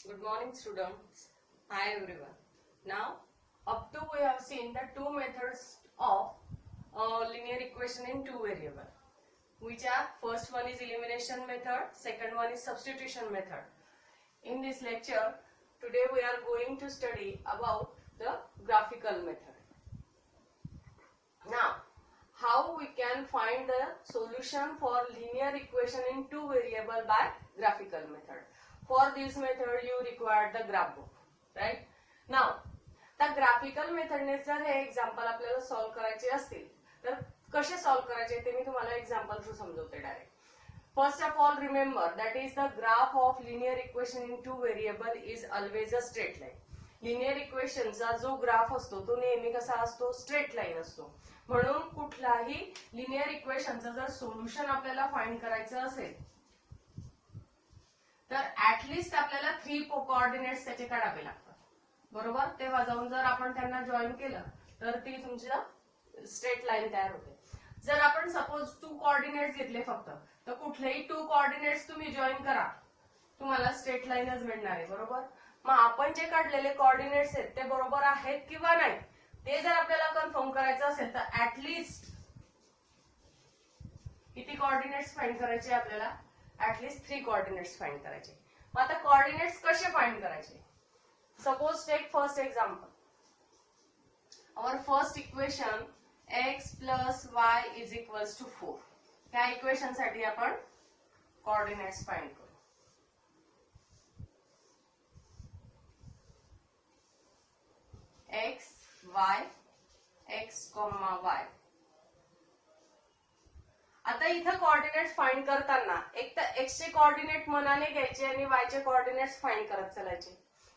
Good morning, students. Hi, everyone. Now, up to we have seen the two methods of linear equation in two variable. Which are first one is elimination method, second one is substitution method. In this lecture, today we are going to study about the graphical method. Now, how we can find the solution for linear equation in two variable by graphical method. For this method you require the graph book, right? Now, त्या graphical मेथडने जर हे example आपल्याला solve करायचे असतील तर कसे solve करायचे ते मी तुम्हाला एक्झाम्पल थ्रू समजवते direct. First of all, remember that is the graph of linear equation in two variable is always a straight line. Linear इक्वेशनचा जो ग्राफ असतो तो नेहमी कसा असतो, स्ट्रेट लाईन असतो. म्हणून कुठलाही लिनियर इक्वेशनचं जर सोल्युशन आपल्याला फाइंड करायचं असेल तर ऍटलिस्ट आपल्याला 3 कोऑर्डिनेट्स त्याचे काढावे लागतात, बरोबर. तेव्हा जाऊन जर आपण त्यांना जॉईन केलं तर ती तुमची स्ट्रेट लाईन तयार होते. जर आपण सपोज 2 कोऑर्डिनेट्स घेतले फक्त तर कुठलेही 2 कोऑर्डिनेट्स तुम्ही जॉईन करा, तुम्हाला स्ट्रेट लाईनच मिळणार आहे, बरोबर. मग आपण जे काढलेले कोऑर्डिनेट्स आहेत ते बरोबर आहेत किंवा नाही ते जर आपल्याला कन्फर्म करायचं असेल तर ऍटलिस्ट किती कोऑर्डिनेट्स फाइंड करायचे आपल्याला, ऍटलिस्ट 3 कोऑर्डिनेट्स फाइंड करायचे. मग आता कोऑर्डिनेट्स कसे फाइंड करायचे. Suppose take first example. Our first equation x plus y is equals to 4. त्या इक्वेशन साठी आपण कोऑर्डिनेट्स फाइंड करू. x y x, y. आता इथं कोऑर्डिनेट्स फाइंड करताना एक तर x चे कोऑर्डिनेट मनाने घ्यायचे आणि y चे कोऑर्डिनेट्स फाइंड करत चालायचे,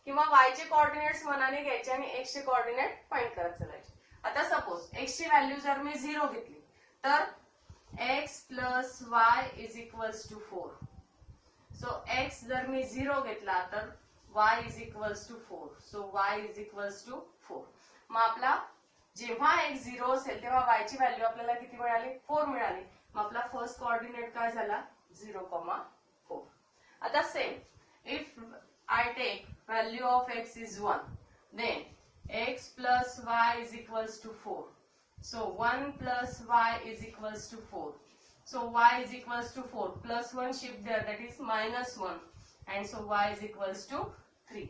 किंवा y चे कोऑर्डिनेट्स मनाने घ्यायचे आणि x चे कोऑर्डिनेट फाइंड करत चालायचे. आता सपोज x ची व्हॅल्यू जर मी 0 घेतली तर x plus y is equals to 4. So x जर मी 0 घेतला तर y is equals to 4. So y is equals to 4. मग आपला जेव्हा x 0 असेल तेव्हा y ची व्हॅल्यू आपल्याला किती मिळाली, 4 मिळाली. मग आपला फर्स्ट कोऑर्डिनेट काय झाला, 0,4. आता same if I take value of x is 1 then x plus y is equals to 4. So 1 plus y is equals to 4. So y is equals to 4 plus 1 shift there, that is minus 1, and so y is equals to 3.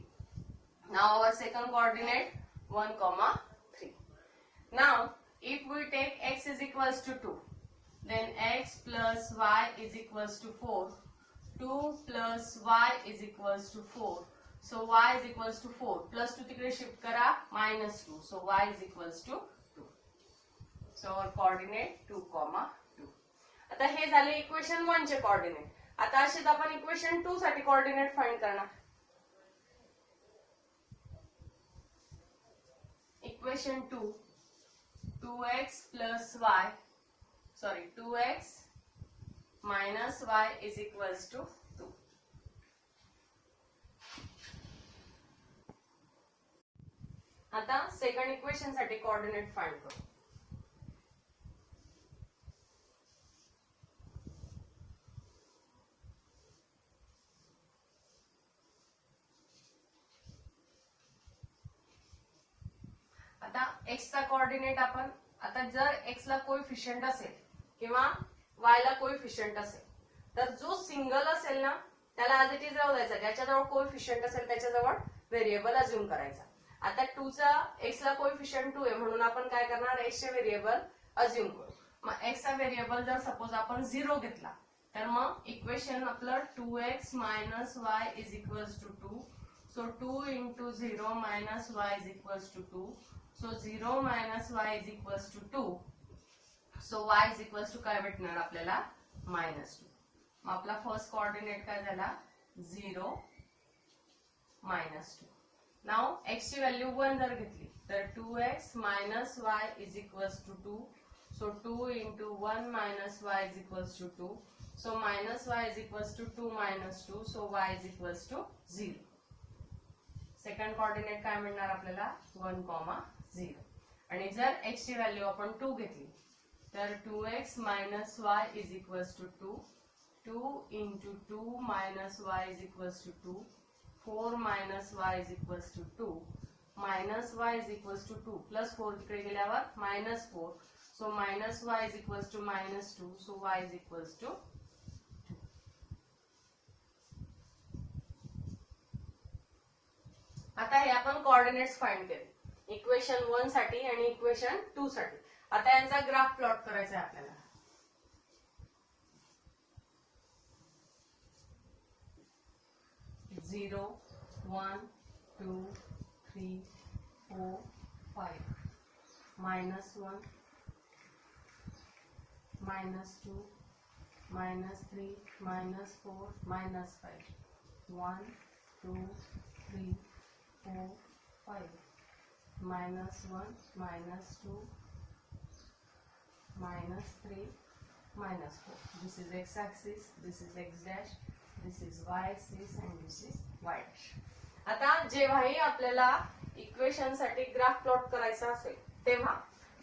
Now our second coordinate 1,3. Now if we take x is equals to 2 then x plus y is equals to 4. 2 plus y is equals to 4. So y is equals to 4 plus 2 तिकडे shift करा minus 2. So y is equals to 2. So our coordinate 2,2. आता हे झाले equation 1 चे coordinate. आता असेच आपण equation 2 साठी कोऑर्डिनेट फाइंड करणार. Equation 2 2x plus y, sorry 2x minus y is equals to 2. आता सेकंड इक्वेशन साठी कोऑर्डिनेट फाइंड करू. आता x चा कोऑर्डिनेट आपण, आता जर x ला कोएफिशिएंट असेल किंवा y ला कोएफिशिएंट असेल तर जो सिंगल असेल ना त्याला ऍज इट इज राहू द्यायचा, ज्याच्याजवळ कोएफिशिएंट असेल त्याच्याजवळ व्हेरिएबल अज्युम करायचा. आता 2 चा x ला कोएफिशिएंट 2 आहे म्हणून आपण काय करणार, x चे व्हेरिएबल अज्युम करू. मग x चा व्हेरिएबल जर सपोज आपण 0 घेतला तर मग इक्वेशन आपलं 2x minus y is equals to 2. So 2 into 0 minus y is equals to 2. So 0 minus y is equals to 2. So y is equals to काय भेटणार आपल्याला, minus 2. मग आपला फर्स्ट कोऑर्डिनेट काय झाला, 0 minus 2. नाउ x ची value 1 जर घेतली तर 2x minus y is equals to 2. So 2 into 1 minus y is equals to 2. So minus y is equals to 2 minus 2. So y is equals to 0. Second coordinate काय मिळणार आपल्याला, 1,0. आणि जर x ची व्हॅल्यू आपण 2 घेतली तर 2x minus y is equals to 2. 2 into 2 minus y is equals to 2. 4 minus y is equals to 2, minus y is equals to 2 plus 4 तिकडे गेल्यावर minus 4, so minus y is equals to minus 2, so y is equals to 2. आता हे आपण coordinates find केले equation 1 साठी आणि equation 2 साठी. आता यांचा ग्राफ प्लॉट करायचा आहे आपल्याला. Zero 1 2 3 4 5 minus 1 minus 2 minus 3 minus 4 minus 5 1 2 3 4 5 minus 1 minus 2 minus 3 minus 4. This is x axis, this is x dash, this is y axis and this is y dash. आता जेव्हाही आपल्याला इक्वेशन साठी ग्राफ प्लॉट करायचा असेल तेव्हा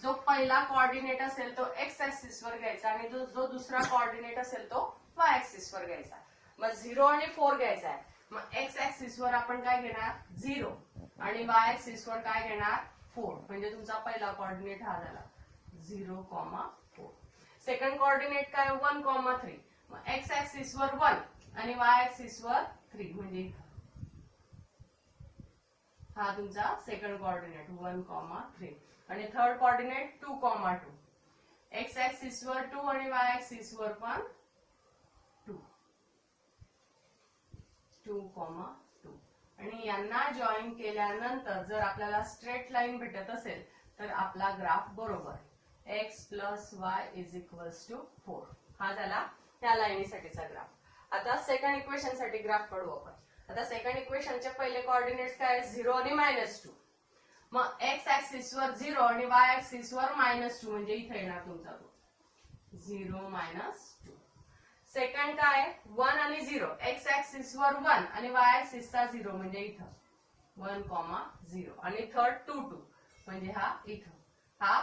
जो पहिला कोऑर्डिनेट असेल तो एक्स ऍक्सिस वर घ्यायचा आणि जो दुसरा कोऑर्डिनेट असेल तो वाय ऍक्सिस वर घ्यायचा. मग 0 आणि 4 घ्यायचा आहे. मग एक्स ऍक्सिस वर आपण काय घेणार 0 आणि वाय ऍक्सिस वर काय घेणार 4. म्हणजे तुमचा पहिला कोऑर्डिनेट हा झाला 0, 4. सेकंड कोऑर्डिनेट काय 1, 3. मग एक्स ऍक्सिस वर 1 आणि वाय ऍक्सिस वर 3 म्हणजे हा तुमचा सेकंड कोऑर्डिनेट 1, 3 आणि थर्ड कोऑर्डिनेट 2, 2. एक्स ऍक्सिस वर 2 आणि वाय ऍक्सिस वर पण 2, 2, 2. आणि यांना जॉईन केल्यानंतर जर आपल्याला स्ट्रेट लाईन भेटत असेल तर आपला ग्राफ बरोबर x plus y is equals to 4. हा झाला त्या लाईनीसाठीचा ग्राफ. आता सेकंड इक्वेशन साठी ग्राफ काढू आपण. आता सेकंड इक्वेशनचे पहिले कोऑर्डिनेट्स काय 0 आणि -2. मग एक्स ऍक्सिस वर 0 आणि वाय ऍक्सिस वर -2 म्हणजे इथे येणार तुमचा तो 0, -2. सेकंड काय 1 आणि 0. एक्स ऍक्सिस वर 1 आणि वाय ऍक्सिसचा 0 म्हणजे इथं 1, 0 आणि थर्ड 2, 2 म्हणजे हा इथं. हा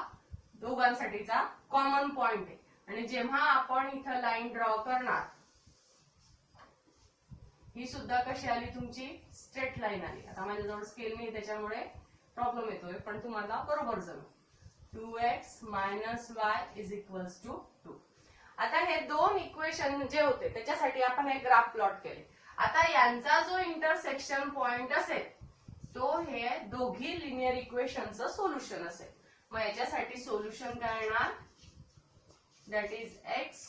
दोघांसाठीचा कॉमन पॉइंट आहे. आणि जेव्हा आपण इथं लाईन ड्रॉ करणार ही सुद्धा कशी आली तुमची स्ट्रेट लाईन आली. आता माझ्याजवळ स्केल नाही त्याच्यामुळे प्रॉब्लेम येतोय पण तुम्हाला बरोबर जमेल. 2x - y is equals to 2. आता हे दोन इक्वेशन जे होते त्याच्यासाठी आपण हे ग्राफ प्लॉट केले. आता यांचा जो इंटरसेक्शन पॉइंट असेल तो हे दोघी लिनियर इक्वेशनचं सोल्युशन असेल. मग याच्यासाठी सोल्युशन काय येणार that is x,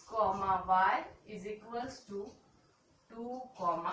y is equals to 2, 2.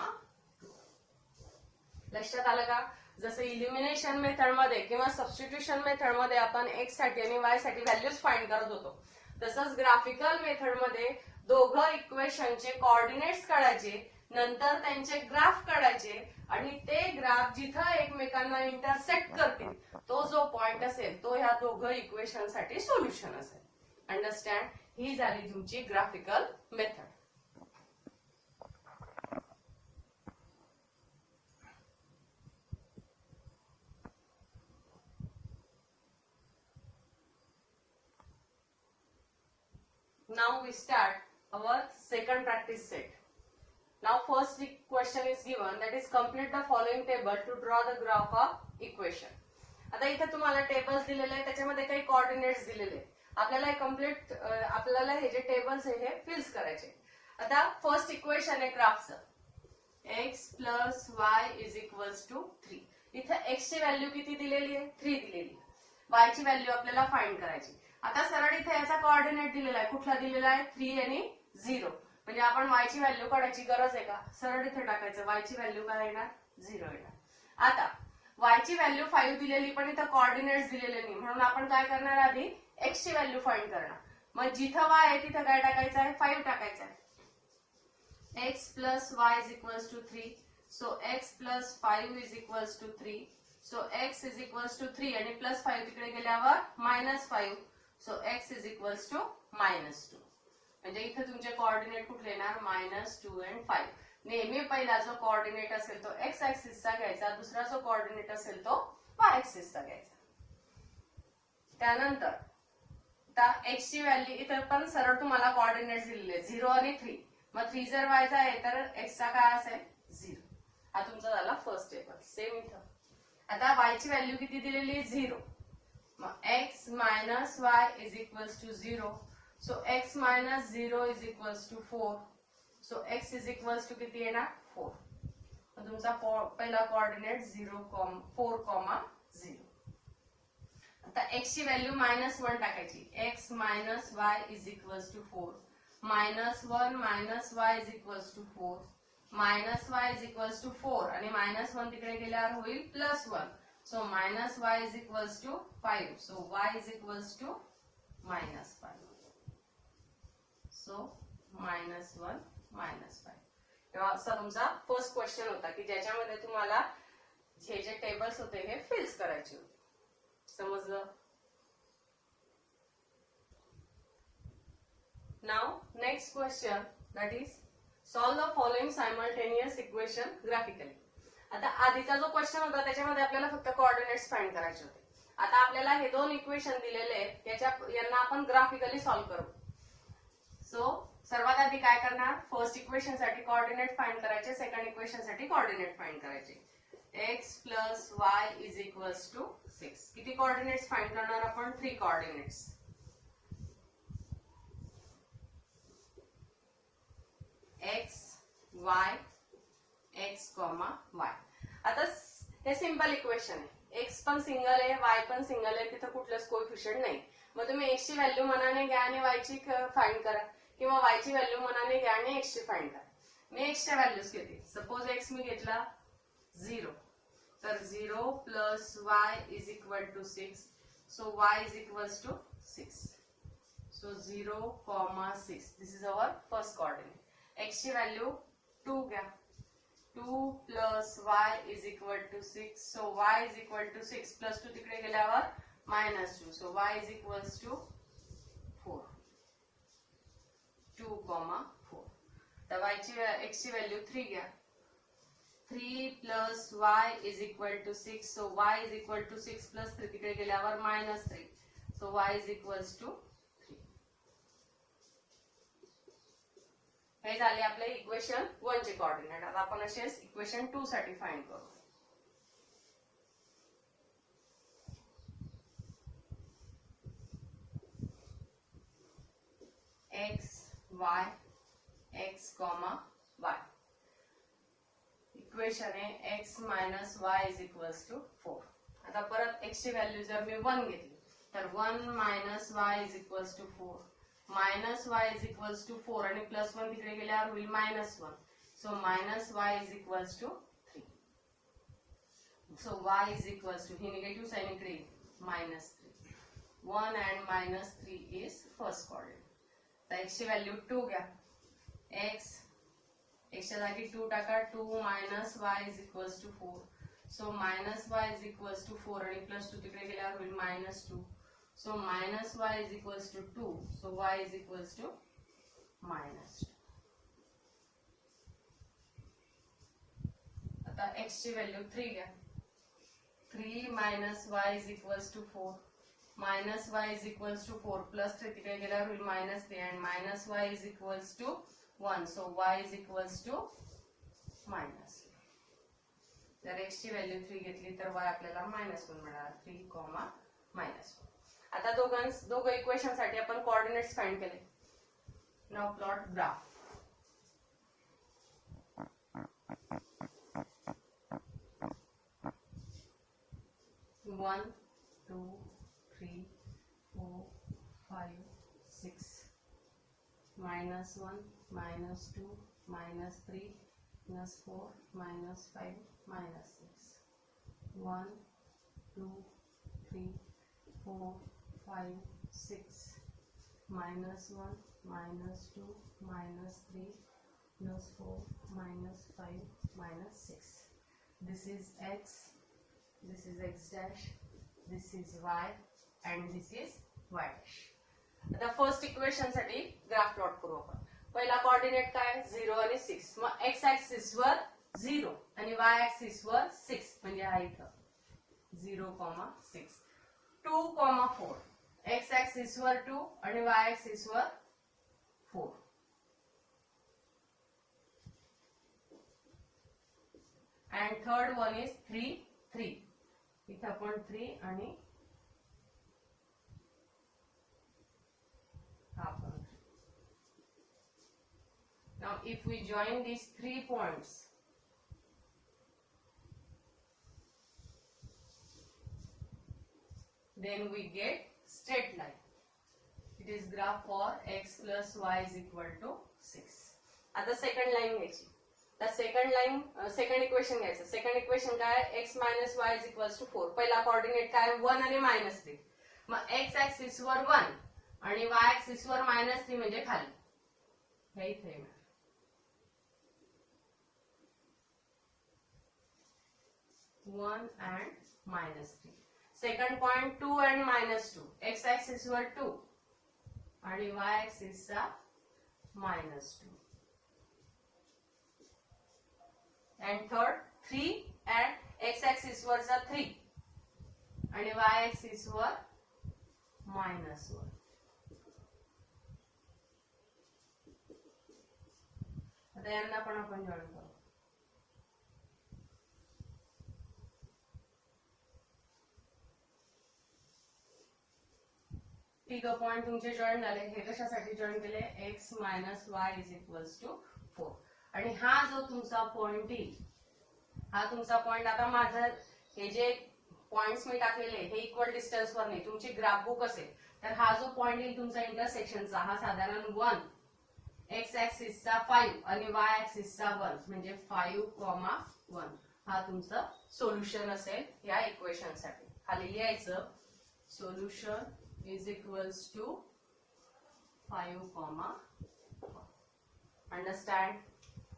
लक्षात आलं का? जसं इल्युमिनेशन मेथड मध्ये किंवा सबस्टिट्यूशन मेथड मध्ये आपण x साठी आणि y साठी व्हॅल्यूज फाइंड करत होतो तसंच ग्राफिकल मेथड मध्ये दोघं इक्वेशनचे कोऑर्डिनेट्स काढायचे, नंतर त्यांचे ग्राफ काढायचे आणि ते ग्राफ जिथं एकमेकांना इंटरसेक्ट करतील तो जो पॉइंट असेल तो ह्या दोघं इक्वेशन साठी सोल्युशन असेल. अंडरस्टँड? ही झाली तुमची graphical method. Now we start our second practice set. Now first question is given that is complete the following table to draw the graph of equation. आता इथे तुम्हाला टेबल्स दिलेले आहेत त्याच्यामध्ये काही कोऑर्डिनेट्स दिलेले आहेत. आपल्याला कम्प्लीट आपल्याला हे जे टेबल्स आहे हे फिल्स करायचे. आता फर्स्ट इक्वेशन आहे ग्राफचं x plus y is equals to 3. इथे x ची व्हॅल्यू किती दिलेली आहे 3 दिलेली आहे. y ची व्हॅल्यू आपल्याला फाइंड करायची. आता सरळ इथे याचा कोऑर्डिनेट दिलेला आहे. कुठला दिलेला आहे 3 आणि 0. म्हणजे आपण y ची व्हॅल्यू काढायची गरज आहे का? सरळ इथे टाकायचं y ची व्हॅल्यू काय येणार 0 येणार. आता y ची व्हॅल्यू 5 दिलेली पण इथं कोऑर्डिनेट्स दिलेले नाही म्हणून आपण काय करणार आधी x ची व्हॅल्यू फाइंड करणार. मग जिथं y आहे तिथं काय टाकायचं आहे 5 टाकायचं आहे. x plus y is equals to 3. So x plus 5 is equals to 3. So x is equals to 3 आणि प्लस 5 तिकडे गेल्यावर -5. So x is equals to -2. म्हणजे इथे तुमचे कोऑर्डिनेट कुठले येणार -2 and 5. नेहमी पहिला जो कोऑर्डिनेट असेल तो x ऍक्सिसचा घ्यायचा, दुसरा जो कोऑर्डिनेट असेल तो y ऍक्सिसचा घ्यायचा. त्यानंतर आता x ची व्हॅल्यू इथे पण सरळ तुम्हाला कोऑर्डिनेट्स दिलेले 0 आणि 3. मग 3 जर y चा आहे तर x चा काय असेल 0. हा तुमचा झाला फर्स्ट टेबल. सेम इथं आता y ची व्हॅल्यू किती दिलेली आहे 0. मग x minus y is equals to 0. So x minus 0 is equals to 4. So x is equals to किती येणार 4. मग तुमचा पहिला कोऑर्डिनेट 4,0. आता x ची व्हॅल्यू -1 टाकायची. x minus y is equals to 4. -1 minus y is equals to 4. Minus y is equals to 4 आणि -1 तिकडे गेल्यावर होईल +1. So minus y is equals to 5. So y is equals to -5. So -1 -5. तेव्हा असा तुमचा फर्स्ट क्वेश्चन होता की ज्याच्यामध्ये तुम्हाला हे जे टेबल्स होते हे फिल्स करायचे होते. समजलं? Now next question that is solve the following simultaneous equation graphically. आता आधीचा जो क्वेश्चन होता त्याच्यामध्ये आपल्याला फक्त कोऑर्डिनेट्स फाइंड करायचे होते. आता आपल्याला हे दोन इक्वेशन दिलेले आहेत यांना आपण ग्राफिकली सॉल्व करू. सो सर्वात आधी काय करणार, फर्स्ट इक्वेशन साठी कोऑर्डिनेट फाइंड करायचे, सेकंड इक्वेशन साठी कोऑर्डिनेट फाइंड करायचे. x plus y is equals to 6. किती कोऑर्डिनेट्स फाइंड करणार आपण? 3 coordinates. x y x, y. आता हे सिंपल इक्वेशन आहे. x पण सिंगल आहे, y पण सिंगल आहे, तिथे कुठलंच कोएफिशियंट नाही. मग तुम्ही x ची व्हॅल्यू मनाने घ्या आणि y ची फाइंड करा, किंवा y ची व्हॅल्यू मनाने घ्या आणि x ची फाइंड करा. मी x च्या व्हॅल्यूज घेते. सपोज x मी घेतला 0, तर 0 plus y is equal to 6. So y is equals to 6. So 0, 6. This is our first coordinate. x ची व्हॅल्यू 2 घ्या. 2 plus y is equal to 6. So y is equal to 6 plus 2 तिकडे गेल्यावर -2. So y is equals to 4. 2, 4. तर x ची value 3 घ्या. 3 plus y is equal to 6. So y is equal to 6 plus 3 तिकडे गेल्यावर -3. So y is equals to 3. हे झाले आपले इक्वेशन 1 चे कोऑर्डिनेट. आता आपण असेच इक्वेशन 2 साठी फाइंड करू. x y x, y. Equation आहे x minus y is equals to 4. आता परत x ची व्हॅल्यू जर मी 1 घेतली तर 1 minus y is equals to 4. Minus y is equals to 4 आणि +1 तिकडे गेल्यावर होईल -1. So minus y is equals to 3. So y is equals to, ही निगेटिव्ह साइन इकडे -3. 1 and -3 इज फर्स्ट कोऑर्डिनेट. तर x ची व्हॅल्यू 2 घ्या. x च्या जागी 2 टाका. 2 minus y is equals to 4. So minus y is equals to 4 आणि +2 तिकडे गेल्यावर होईल -2. So minus y is equals to 2. So y is equals to -2. आता x ची व्हॅल्यू 3 घ्या. 3 minus y is equals to 4. Minus y is equals to 4 plus 3 तिकडे गेल्यावर होईल -3 आणि minus y is equals to 1. So y is equals to -. जर x ची value 3 घेतली तर y आपल्याला -1 मिळाला. 3, -1. आता दोघं इक्वेशन साठी आपण कोऑर्डिनेट्स फाइंड केले. Now plot graph. One, 2, 3, 4, 5, 6. -1, -2, -3, -4, -5, -6. 1, 2, 3, 4, 5, 6. -1, -2, -3, +4, -5, -6. This is x, this is x dash, this is y, and this is y dash. आता फर्स्ट इक्वेशन साठी ग्राफ प्लॉट करू आपण. पहिला कोऑर्डिनेट काय 0 आणि 6. मग x ऍक्सिस वर 0 आणि y ऍक्सिस वर 6 म्हणजे हा इथं 0, 6. 2, 4. x ऍक्सिस वर 2 आणि y ऍक्सिस वर 4. And third one is 3 3. इथं पण 3 आणि हा पण. Now if we join these 3 points, then we get straight line. It is graph for x plus y is equal to 6. आता सेकंड लाईन घ्यायची. तर सेकंड लाईन सेकंड इक्वेशन घ्यायचं. Second equation काय, x minus y is equals to 4. पहिला coordinate काय 1 आणि -3. मग x axis वर 1 आणि y ऍक्सिस वर -3 म्हणजे खाली. हे इथे येणार. One and -3. Second point 2 and -2. x axis वर 2 आणि y ऍक्सिस चा -2. and third 3 and x axis वरचा 3 आणि y axis वर -1. आता यांना पण आपण जॉईन करू. ठीक आहे, पॉइंट तुमचे जॉईन झाले. हे कशासाठी जॉईन केले, x minus y is equals to 4. आणि हा जो तुमचा पॉइंट येईल, हा तुमचा पॉइंट. आता माझं हे जे पॉइंट्स मी टाकलेले हे इक्वल डिस्टन्स वर नाही, तुमची ग्राफ बुक असेल तर हा जो पॉइंट येईल तुमचा इंटरसेक्शनचा, हा साधारण 1 एक्स ऍक्सिसचा 5 आणि वाय ऍक्सिसचा 1 म्हणजे 5,1. हा तुमचं सोल्युशन असेल या इक्वेशन साठी. खाली लिहायचं solution is equals to 5,1. Understand.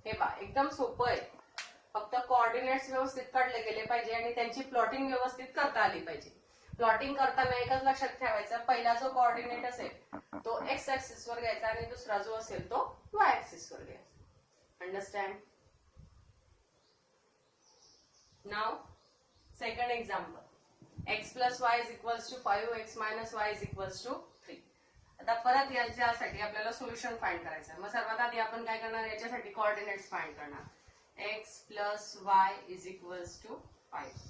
हे बा एकदम सोपं आहे. फक्त कोऑर्डिनेट्स व्यवस्थित काढले गेले पाहिजे आणि त्यांची प्लॉटिंग व्यवस्थित करता आली पाहिजे. प्लॉटिंग करताना एकच लक्षात ठेवायचं, पहिला जो कोऑर्डिनेट असेल तो एक्स ऍक्सिस वर घ्यायचा आणि दुसरा जो असेल तो वाय ऍक्सिस वर घ्यायचा. Understand. Now second example, x plus y is equals to 5, x minus y is equals to 3. आता परत याच्यासाठी आपल्याला सोल्युशन फाइंड करायचं. मग सर्वात आधी आपण काय करणार, याच्यासाठी कोऑर्डिनेट्स फाइंड करणार. x plus y is equals to 5.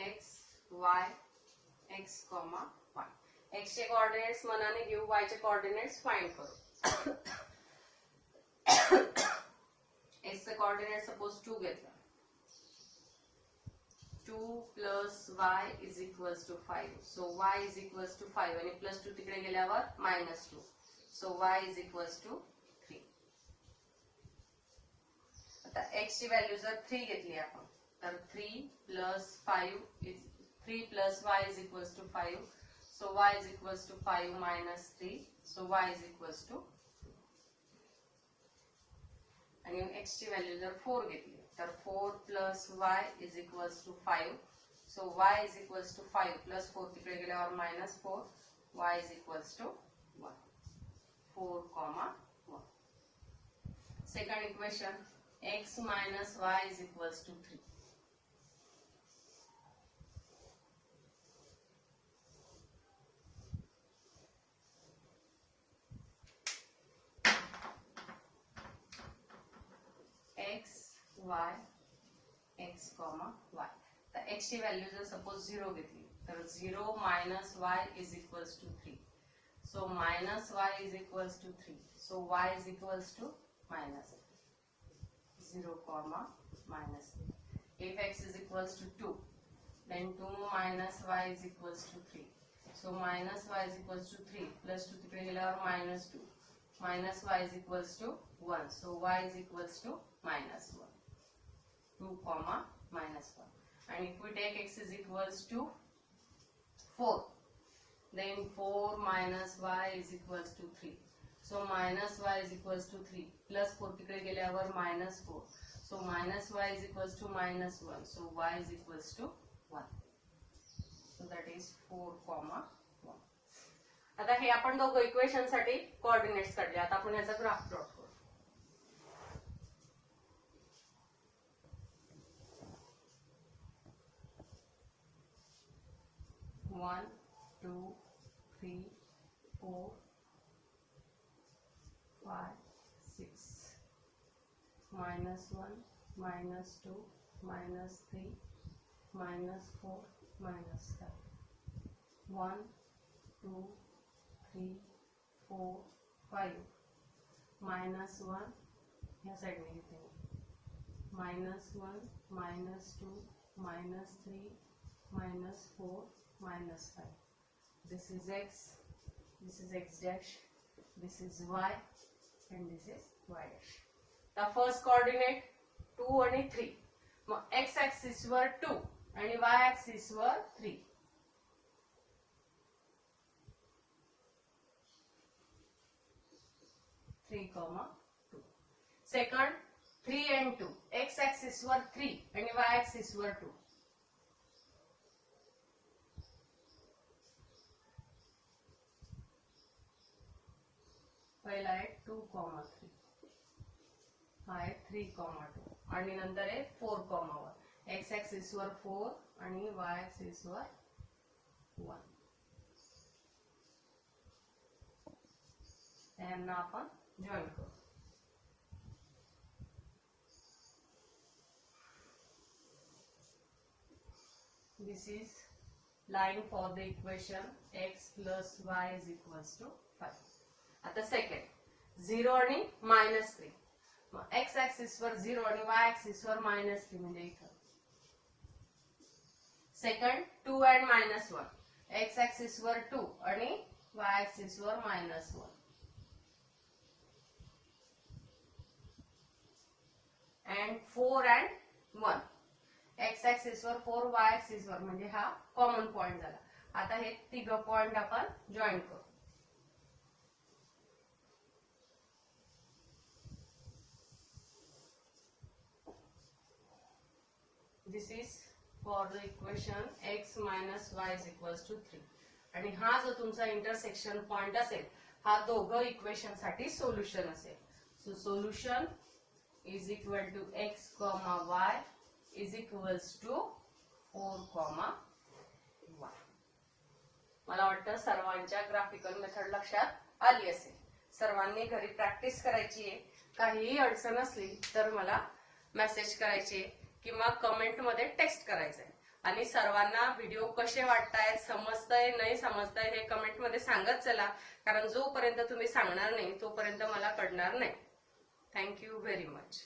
x y x comma y. x चे कोऑर्डिनेट्स मनाने घेऊ, y चे कोऑर्डिनेट्स फाइंड करू. x चे कोऑर्डिनेट सपोज 2 घेतला. 2 plus y is equals to 5. So y is equals to 5 आणि plus 2 तिकडे गेल्यावर -2. So y is equals to 3. आता x ची व्हॅल्यू जर 3 घेतली आपण तर 3 plus 5 is 3 plus y is equals to 5. So y is equals to 5 minus 3. So y is equals to 2. आणि x ची व्हॅल्यू जर 4 घेतली तर 4 plus y is equals to 5. So y is equals to 5 plus 4 तिकडे गेल्यावर -4. y is equals to 1. 4, 1. Second equation, x minus y is equals to 3. x y x comma y. तर x ची value जर suppose 0 घेतली तर 0 minus y is equals to 3. So minus y is equals to 3. So y is equals to minus 0 comma minus 3. If x is equals to 2, then 2 minus y is equals to 3. So minus y is equals to 3 plus 2 तिकडे गेल्यावर -2. Minus y is equals to 1. So y is equals to -1. 2 comma -1. And if we take x is equals to 4, then 4 minus y is equals to 3. So minus y is equals to 3 plus 4 तिकडे गेल्यावर -4. So minus y is equals to -1. So y is equals to 1. So that is 4 comma 1. आता हे आपण दोघं equation साठी coordinates काढले. आता आपण याचा ग्राफ प्लॉट करू. 1 2 3 4 6 -1 -2 -3 -4 -5 1 2 3 4 5 -1 ह्या साइडने घेते -1 -2 -3 -4 -5 this is x, this is x dash, this is y and this is y dash. The first coordinate 2 आणि 3. मग x axis वर 2 आणि y axis वर 3. सेकंड 3 and 2 x axis वर 3 आणि y axis वर 2. पहिला आहे 2, 3 हा आहे 3, 2 आणि नंतर आहे 4, 1 x axis वर 4 आणि y axis वर 1. यांना आपण जॉइन करू. This is line for the equation x plus y is equals to 5. आता सेकंड 0 आणि -3. मग x axis वर 0 आणि y axis वर -3 म्हणजे इथं. सेकंड 2 and -1 x axis वर 2 आणि y axis वर -1. and 4 and 1 x axis वर 4 y axis वर म्हणजे हा कॉमन पॉइंट झाला. आता हे तिघ पॉइंट आपण जॉइन करू. This is for the equation x minus y is equals to 3. आणि हा जो तुमचा इंटरसेक्शन पॉइंट असेल हा दोघं इक्वेशन साठी सोल्युशन असेल. So solution is equal to x comma y is equals to 4 comma 1. मला वाटतं सर्वांच्या ग्राफिकल मेथड लक्षात आली असेल. सर्वांनी घरी प्रॅक्टिस करायची आहे. काहीही अडचण असली तर मला मेसेज करायचे किंवा कमेंट मध्ये टेक्स्ट करायचंय. आणि सर्वांना व्हिडिओ कसे वाटतायत, समजतंय नाही समजतंय हे कमेंट मध्ये सांगत चला, कारण जोपर्यंत तुम्ही सांगणार नाही तोपर्यंत मला कळणार नाही. Thank you very much.